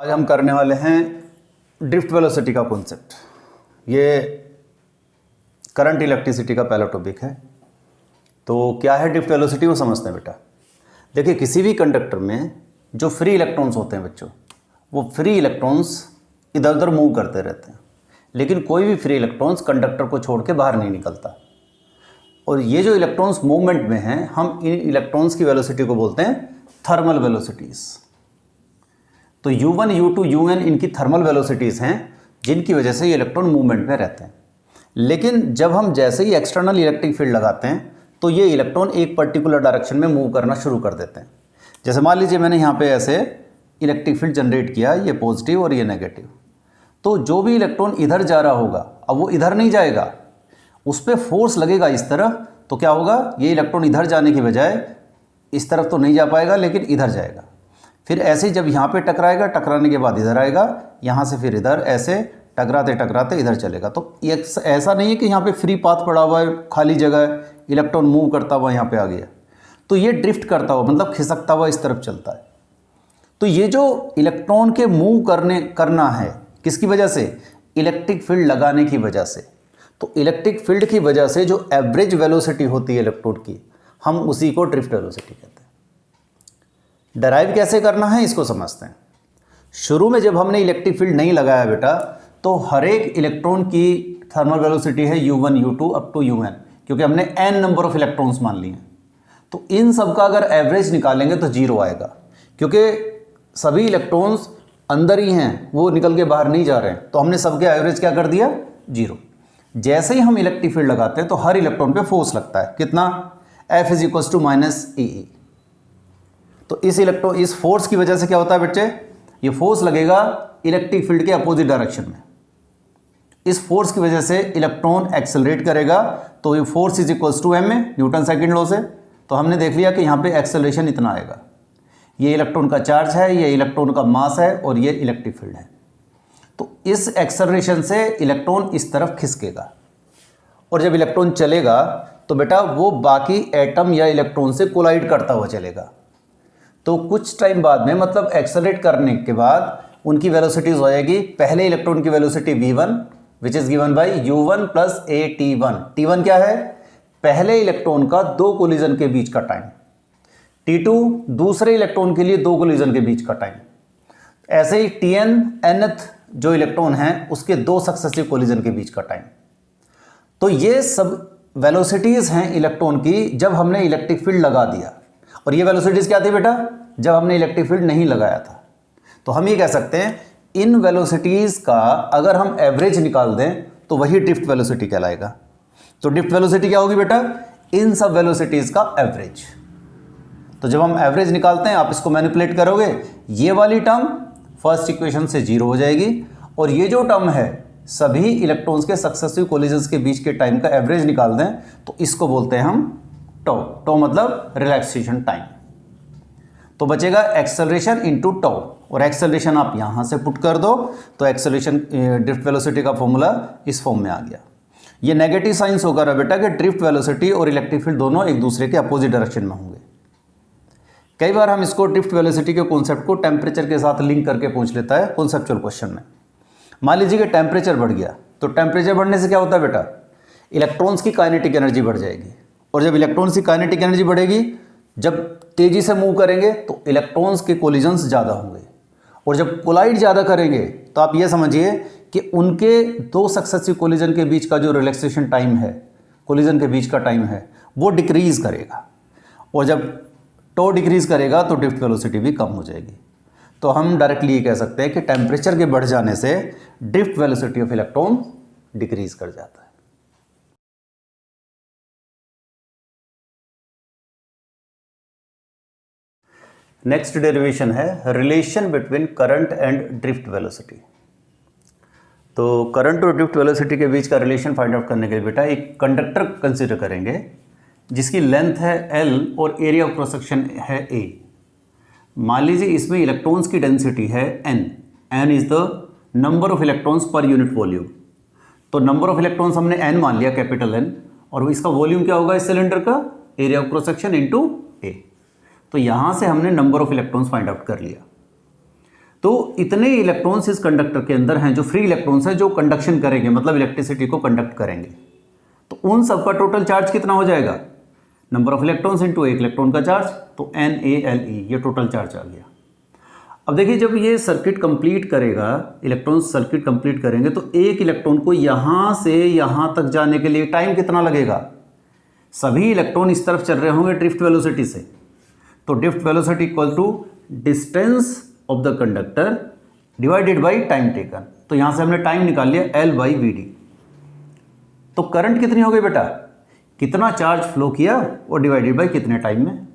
आज हम करने वाले हैं ड्रिफ्ट वेलोसिटी का कॉन्सेप्ट। ये करंट इलेक्ट्रिसिटी का पहला टॉपिक है। तो क्या है ड्रिफ्ट वेलोसिटी, वो समझते हैं बेटा। देखिए, किसी भी कंडक्टर में जो फ्री इलेक्ट्रॉन्स होते हैं बच्चों, वो फ्री इलेक्ट्रॉन्स इधर उधर मूव करते रहते हैं, लेकिन कोई भी फ्री इलेक्ट्रॉन्स कंडक्टर को छोड़ के बाहर नहीं निकलता। और ये जो इलेक्ट्रॉन्स मूवमेंट में हैं, हम इन इलेक्ट्रॉन्स की वेलोसिटी को बोलते हैं थर्मल वेलोसिटीज़। तो U1, U2, UN इनकी थर्मल वेलोसिटीज़ हैं, जिनकी वजह से ये इलेक्ट्रॉन मूवमेंट में रहते हैं। लेकिन जब हम जैसे ही एक्सटर्नल इलेक्ट्रिक फील्ड लगाते हैं तो ये इलेक्ट्रॉन एक पर्टिकुलर डायरेक्शन में मूव करना शुरू कर देते हैं। जैसे मान लीजिए मैंने यहाँ पे ऐसे इलेक्ट्रिक फील्ड जनरेट किया, ये पॉजिटिव और ये नेगेटिव। तो जो भी इलेक्ट्रॉन इधर जा रहा होगा, अब वो इधर नहीं जाएगा, उस पर फोर्स लगेगा इस तरफ, तो क्या होगा, ये इलेक्ट्रॉन इधर जाने की बजाय इस तरफ तो नहीं जा पाएगा, लेकिन इधर जाएगा। फिर ऐसे ही जब यहाँ पे टकराएगा, टकराने के बाद इधर आएगा, यहाँ से फिर इधर, ऐसे टकराते टकराते इधर चलेगा। तो ऐसा नहीं है कि यहाँ पे फ्री पाथ पड़ा हुआ है, खाली जगह है, इलेक्ट्रॉन मूव करता हुआ यहाँ पे आ गया। तो ये ड्रिफ्ट करता हुआ, मतलब खिसकता हुआ इस तरफ चलता है। तो ये जो इलेक्ट्रॉन के मूव करना है, किसकी वजह से? इलेक्ट्रिक फील्ड लगाने की वजह से। तो इलेक्ट्रिक फील्ड की वजह से जो एवरेज वेलोसिटी होती है इलेक्ट्रॉन की, हम उसी को ड्रिफ्ट वेलोसिटी कहते हैं। डराइव कैसे करना है इसको समझते हैं। शुरू में जब हमने इलेक्ट्रिक फील्ड नहीं लगाया बेटा, तो हर एक इलेक्ट्रॉन की थर्मल वेलोसिटी है U1, U2 up to UN, क्योंकि हमने n नंबर ऑफ इलेक्ट्रॉन्स मान लिए हैं। तो इन सब का अगर एवरेज निकालेंगे तो जीरो आएगा, क्योंकि सभी इलेक्ट्रॉन्स अंदर ही हैं, वो निकल के बाहर नहीं जा रहे हैं। तो हमने सबके एवरेज क्या कर दिया? जीरो। जैसे ही हम इलेक्ट्रिक फील्ड लगाते हैं तो हर इलेक्ट्रॉन पे फोर्स लगता है, कितना? F = -EE। तो इस फोर्स की वजह से क्या होता है बच्चे, ये फोर्स लगेगा इलेक्ट्रिक फील्ड के अपोजिट डायरेक्शन में। इस फोर्स की वजह से इलेक्ट्रॉन एक्सेलरेट करेगा, तो ये फोर्स = m में, न्यूटन सेकंड लॉ से। तो हमने देख लिया कि यहाँ पे एक्सेलरेशन इतना आएगा। ये इलेक्ट्रॉन का चार्ज है, ये इलेक्ट्रॉन का मास है, और ये इलेक्ट्रिक फील्ड है। तो इस एक्सेलरेशन से इलेक्ट्रॉन इस तरफ खिसकेगा, और जब इलेक्ट्रॉन चलेगा तो बेटा वो बाकी एटम या इलेक्ट्रॉन से कोलाइड करता हुआ चलेगा। तो कुछ टाइम बाद में, मतलब एक्सेलरेट करने के बाद, उनकी वेलोसिटीज हो जाएगी। पहले इलेक्ट्रॉन की velocity v1 which is given by U1 + AT1। T1 क्या है? पहले इलेक्ट्रॉन का दो कोलिजन के बीच का टाइम। T2 दूसरे इलेक्ट्रॉन के लिए दो कोलिजन के बीच का टाइम। ऐसे ही Tn nth जो इलेक्ट्रॉन है उसके दो सक्सेसिव कोलिजन के बीच का टाइम। तो ये सब वेलोसिटीज हैं इलेक्ट्रॉन की जब हमने इलेक्ट्रिक फील्ड लगा दिया। और ये वेलोसिटीज क्या थी बेटा? जब हमने इलेक्ट्रिक फील्ड नहीं लगाया था। तो हम ये कह सकते हैं, इन वेलोसिटीज का अगर हम एवरेज निकाल दें तो वही ड्रिफ्ट वेलोसिटी कहलाएगा। तो ड्रिफ्ट वेलोसिटी क्या होगी बेटा? इन सब वेलोसिटीज का एवरेज। तो जब हम एवरेज निकालते हैं, आप इसको मैनिपुलेट करोगे, ये वाली टर्म फर्स्ट इक्वेशन से जीरो हो जाएगी, और ये जो टर्म है सभी इलेक्ट्रॉन्स के सक्सेसिव कोलिजन्स के बीच के टाइम का एवरेज निकाल दें तो इसको बोलते हैं हम टॉ। टॉ मतलब रिलैक्सेशन टाइम। तो बचेगा एक्सेलरेशन इनटू टॉ, और एक्सेलरेशन आप यहां से पुट कर दो तो एक्सेलरेशन ड्रिफ्ट वेलोसिटी का फॉर्मूला इस फॉर्म में आ गया। ये नेगेटिव साइंस होगा बेटा कि ड्रिफ्ट वेलोसिटी और इलेक्ट्रिक फील्ड दोनों एक दूसरे के अपोजिट डायरेक्शन में होंगे। कई बार हम इसको ड्रिफ्ट वेलोसिटी के कॉन्सेप्ट को टेम्परेचर के साथ लिंक करके पूछ लेता है कॉन्सेप्चुअल क्वेश्चन में। मान लीजिए कि टेम्परेचर बढ़ गया, तो टेम्परेचर बढ़ने से क्या होता है बेटा? इलेक्ट्रॉन्स की काइनेटिक एनर्जी बढ़ जाएगी, और जब इलेक्ट्रॉन्स की काइनेटिक एनर्जी बढ़ेगी, जब तेजी से मूव करेंगे तो इलेक्ट्रॉन्स के कोलिजन्स ज़्यादा होंगे, और जब कोलाइड ज़्यादा करेंगे तो आप ये समझिए कि उनके दो सक्सेसिव कोलिजन के बीच का जो रिलैक्सेशन टाइम है, कोलिजन के बीच का टाइम है, वो डिक्रीज करेगा, और जब टो डिक्रीज करेगा तो ड्रिफ्ट वेलोसिटी भी कम हो जाएगी। तो हम डायरेक्टली ये कह सकते हैं कि टेम्परेचर के बढ़ जाने से drift velocity of electron decrease कर जाता है। नेक्स्ट डेरिवेशन है relation between current and drift velocity. तो करंट और ड्रिफ्ट वेलोसिटी के बीच का रिलेशन फाइंड आउट करने के लिए बेटा एक कंडक्टर कंसीडर करेंगे जिसकी लेंथ है L और एरिया ऑफ क्रॉस सेक्शन है A। मान लीजिए इसमें इलेक्ट्रॉन्स की डेंसिटी है N is the number of electrons per unit volume. तो नंबर ऑफ इलेक्ट्रॉन्स हमने N मान लिया, कैपिटल N, और इसका वॉल्यूम क्या होगा इस सिलेंडर का? Area of cross section into A। तो यहाँ से हमने number of electrons find out कर लिया। तो इतने इलेक्ट्रॉन्स इस कंडक्टर के अंदर हैं जो फ्री इलेक्ट्रॉन्स हैं जो कंडक्शन करेंगे, मतलब इलेक्ट्रिसिटी को कंडक्ट करेंगे। तो उन सब का टोटल चार्ज कितना हो जाएगा, नंबर ऑफ इलेक्ट्रॉन्स इनटू एक इलेक्ट्रॉन का चार्ज, तो NaLe ये टोटल चार्ज आ गया। अब देखिए जब ये सर्किट कंप्लीट करेगा, इलेक्ट्रॉन सर्किट कंप्लीट करेंगे, तो एक इलेक्ट्रॉन को यहाँ से यहाँ तक जाने के लिए टाइम कितना लगेगा, सभी इलेक्ट्रॉन इस तरफ चल रहे होंगे ड्रिफ्ट वेलोसिटी से, तो drift velocity equal to distance of the conductor divided by time taken. तो यहाँ से हमने टाइम निकाल लिया L/Vd। तो करंट कितनी हो गई बेटा, कितना चार्ज फ्लो किया और डिवाइडेड बाई कितने टाइम में,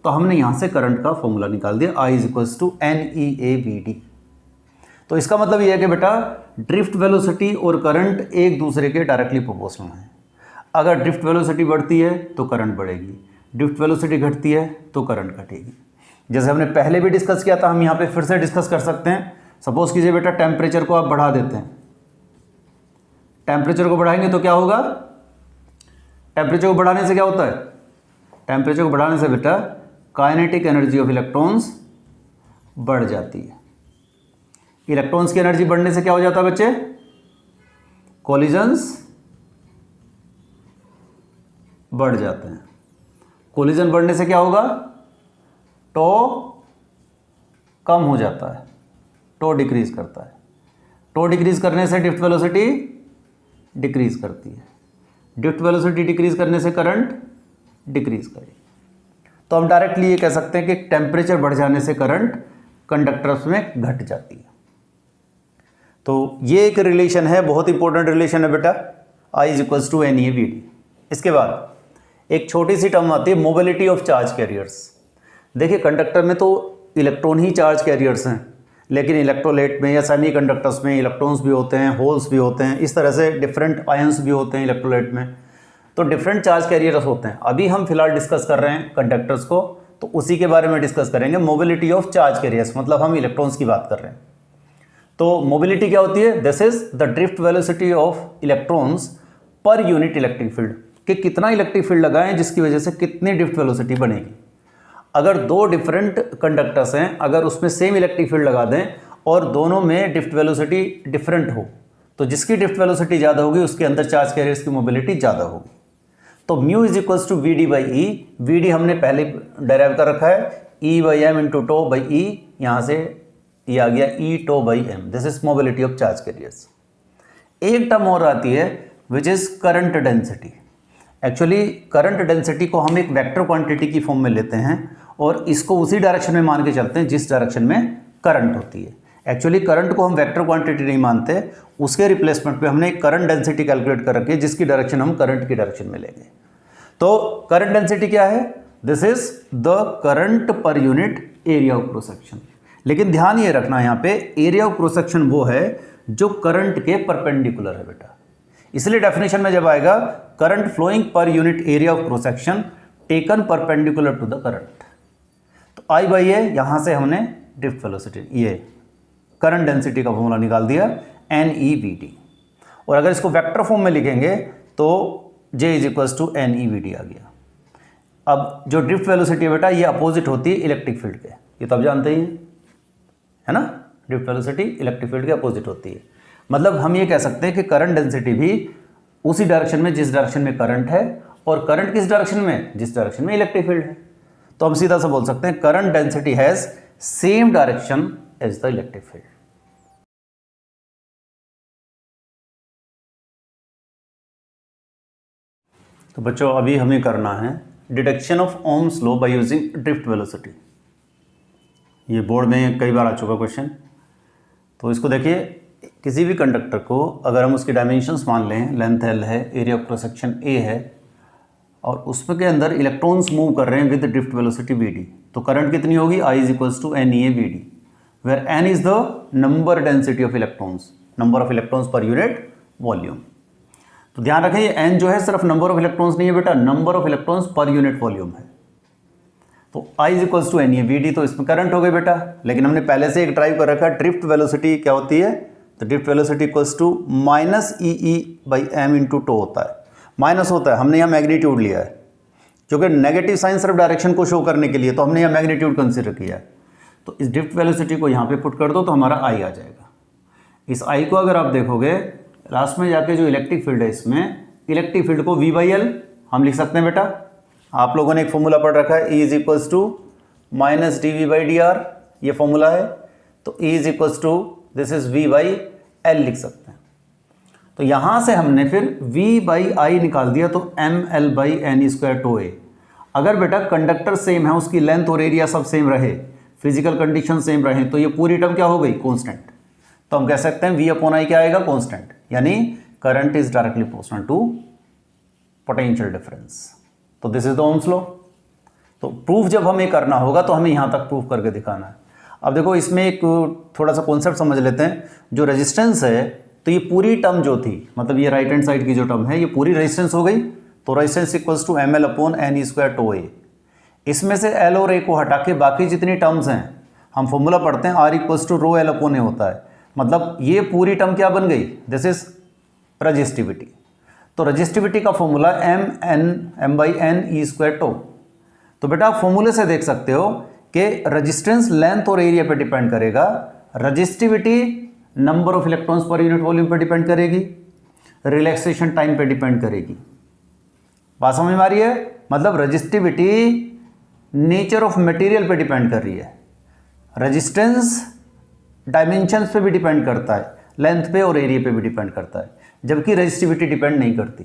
तो हमने यहाँ से करंट का फॉर्मूला निकाल दिया I = NeAVd। तो इसका मतलब ये है कि बेटा ड्रिफ्ट वेलोसिटी और करंट एक दूसरे के डायरेक्टली प्रोपोर्शनल हैं। अगर ड्रिफ्ट वेलोसिटी बढ़ती है तो करंट बढ़ेगी, ड्रिफ्ट वेलोसिटी घटती है तो करंट घटेगी। जैसे हमने पहले भी डिस्कस किया था, हम यहाँ पे फिर से डिस्कस कर सकते हैं। सपोज कीजिए बेटा टेम्परेचर को आप बढ़ा देते हैं, टेम्परेचर को बढ़ाएंगे तो क्या होगा, टेम्परेचर को बढ़ाने से क्या होता है, टेम्परेचर को बढ़ाने से बेटा काइनेटिक एनर्जी ऑफ इलेक्ट्रॉन्स बढ़ जाती है। इलेक्ट्रॉन्स की एनर्जी बढ़ने से क्या हो जाता है बच्चे, कोलिजन्स बढ़ जाते हैं। कोलिजन बढ़ने से क्या होगा, टो कम हो जाता है, टो डिक्रीज करता है, टो डिक्रीज करने से ड्रिफ्ट वेलोसिटी डिक्रीज करती है, ड्रिफ्ट वेलोसिटी डिक्रीज करने से करंट डिक्रीज करेगी। तो हम डायरेक्टली ये कह सकते हैं कि टेम्परेचर बढ़ जाने से करंट कंडक्टर्स में घट जाती है। तो ये एक रिलेशन है, बहुत इंपॉर्टेंट रिलेशन है बेटा, I = NeAVd। इसके बाद एक छोटी सी टर्म आती है मोबिलिटी ऑफ चार्ज कैरियर्स। देखिए कंडक्टर में तो इलेक्ट्रॉन ही चार्ज कैरियर्स हैं, लेकिन इलेक्ट्रोलाइट में या सेमीकंडक्टर्स में इलेक्ट्रॉन्स भी होते हैं, होल्स भी होते हैं, इस तरह से डिफरेंट आयंस भी होते हैं इलेक्ट्रोलाइट में, तो डिफरेंट चार्ज कैरियर्स होते हैं। अभी हम फिलहाल डिस्कस कर रहे हैं कंडक्टर्स को, तो उसी के बारे में डिस्कस करेंगे, मोबिलिटी ऑफ चार्ज कैरियर्स, मतलब हम इलेक्ट्रॉन्स की बात कर रहे हैं। तो मोबिलिटी क्या होती है, this is the drift velocity of electrons per unit electric field, कि कितना इलेक्ट्रिक फील्ड लगाएं जिसकी वजह से कितनी ड्रिफ्ट वेलोसिटी बनेगी। अगर दो डिफरेंट कंडक्टर्स हैं, अगर उसमें सेम इलेक्ट्रिक फील्ड लगा दें और दोनों में ड्रिफ्ट वेलोसिटी डिफरेंट हो, तो जिसकी ड्रिफ्ट वेलोसिटी ज़्यादा होगी उसके अंदर चार्ज कैरियर्स की मोबिलिटी ज़्यादा होगी। तो म्यू = Vd/E, Vd हमने पहले डेराइव कर रखा है, E/m × τ/E, यहाँ से ये आ गया E/τ/m। This is mobility of charge carriers. एक टर्म और आती है which is current density. Actually current density को हम एक वेक्टर क्वांटिटी की फॉर्म में लेते हैं और इसको उसी डायरेक्शन में मान के चलते हैं जिस डायरेक्शन में करंट होती है। एक्चुअली करंट को हम वेक्टर क्वांटिटी नहीं मानते, उसके रिप्लेसमेंट पे हमने एक करंट डेंसिटी कैलकुलेट कर रखी है जिसकी डायरेक्शन हम करंट की डायरेक्शन में लेंगे। तो करंट डेंसिटी क्या है, दिस इज द करंट पर unit area of cross section. लेकिन ध्यान ये रखना, यहाँ पे एरिया ऑफ क्रॉस सेक्शन वो है जो करंट के परपेंडिकुलर है बेटा। इसलिए डेफिनेशन में जब आएगा current flowing per unit area of cross section taken perpendicular to the current, तो I/A यहाँ से हमने ड्रिफ्ट वेलोसिटी, ये करंट डेंसिटी का फॉर्मूला निकाल दिया NeVd। और अगर इसको वेक्टर फॉर्म में लिखेंगे तो J = NeVd आ गया। अब जो ड्रिफ्ट वेलोसिटी है बेटा ये अपोजिट होती है इलेक्ट्रिक फील्ड के, ये तो आप जानते ही हैं, है ना, ड्रिफ्ट वेलोसिटी इलेक्ट्रिक फील्ड के अपोजिट होती है। मतलब हम ये कह सकते हैं कि करंट डेंसिटी भी उसी डायरेक्शन में जिस डायरेक्शन में करंट है, और करंट किस डायरेक्शन में, जिस डायरेक्शन में इलेक्ट्रिक फील्ड है। तो हम सीधा सा बोल सकते हैं current density has same direction as the electric field. तो बच्चों अभी हमें करना है detection of Ohm's law by using drift velocity. ये बोर्ड में कई बार आ चुका क्वेश्चन। तो इसको देखिए, किसी भी कंडक्टर को अगर हम उसके डायमेंशंस मान लें, लेंथ L है, area of cross section A है, और उसमें के अंदर इलेक्ट्रॉन्स मूव कर रहे हैं विद ड्रिफ्ट वेलोसिटी Vd, तो करंट कितनी होगी, I = NeAVd, where N is the number density of electrons, number of electrons per unit volume. तो ध्यान रखें ये N जो है सिर्फ नंबर ऑफ इलेक्ट्रॉन्स नहीं है बेटा, number of electrons per unit volume है। तो I = NeAVd, तो इसमें करंट हो गई बेटा। लेकिन हमने पहले से एक ड्राइव कर रखा है, ड्रिफ्ट वेलोसिटी क्या होती है, तो ड्रिफ्ट वेलोसिटी = -EE/m × τ होता है, माइनस होता है, हमने यहाँ मैग्नीट्यूड लिया है क्योंकि नेगेटिव साइन सिर्फ डायरेक्शन को शो करने के लिए, तो हमने यहाँ मैग्नीट्यूड कंसिडर किया है। तो इस ड्रिफ्ट वेलोसिटी को यहाँ पे पुट कर दो तो हमारा आई आ जाएगा। इस आई को अगर आप देखोगे लास्ट में जाके जो इलेक्ट्रिक फील्ड है, इसमें इलेक्ट्रिक फील्ड को V/L हम लिख सकते हैं बेटा। आप लोगों ने एक फॉर्मूला पढ़ रखा है, E is equals to minus dV/dr, ये फॉर्मूला है। तो E is equals to this is V/L लिख सकते हैं। तो यहाँ से हमने फिर V/I निकाल दिया, तो mL/n² टो ए। अगर बेटा कंडक्टर सेम है, उसकी लेंथ और एरिया सब सेम रहे, फिजिकल कंडीशन सेम रहे, तो ये पूरी टर्म क्या हो गई, कांस्टेंट। तो हम कह सकते हैं V/I क्या आएगा, कांस्टेंट, यानी current is directly proportional to potential difference. तो this is the Ohm's law. तो प्रूफ जब हमें करना होगा तो हमें यहाँ तक प्रूफ करके दिखाना है। अब देखो इसमें एक थोड़ा सा कॉन्सेप्ट समझ लेते हैं। जो रेजिस्टेंस है, तो ये पूरी टर्म जो थी, मतलब ये राइट हैंड साइड की जो टर्म है, ये पूरी रेजिस्टेंस हो गई। तो resistance equals to mL/n² tau A. इसमें से L और A को हटा के बाकी जितनी टर्म्स हैं, हम फॉर्मूला पढ़ते हैं R इक्वल्स टू ρL/A होता है। मतलब ये पूरी टर्म क्या बन गई, दिस इज रजिस्टिविटी। तो रजिस्टिविटी का फॉर्मूला m/n² टो। तो बेटा आप फॉर्मूले से देख सकते हो कि रजिस्टेंस लेंथ और एरिया पे डिपेंड करेगा, resistivity number of electrons per unit volume पे डिपेंड करेगी, रिलैक्सेशन टाइम पे डिपेंड करेगी। बात समझ में आ रही है? मतलब रजिस्टिविटी नेचर ऑफ मटेरियल पे डिपेंड कर रही है, रेजिस्टेंस डायमेंशंस पे भी डिपेंड करता है, लेंथ पे और एरिया पे भी डिपेंड करता है, जबकि रजिस्टिविटी डिपेंड नहीं करती।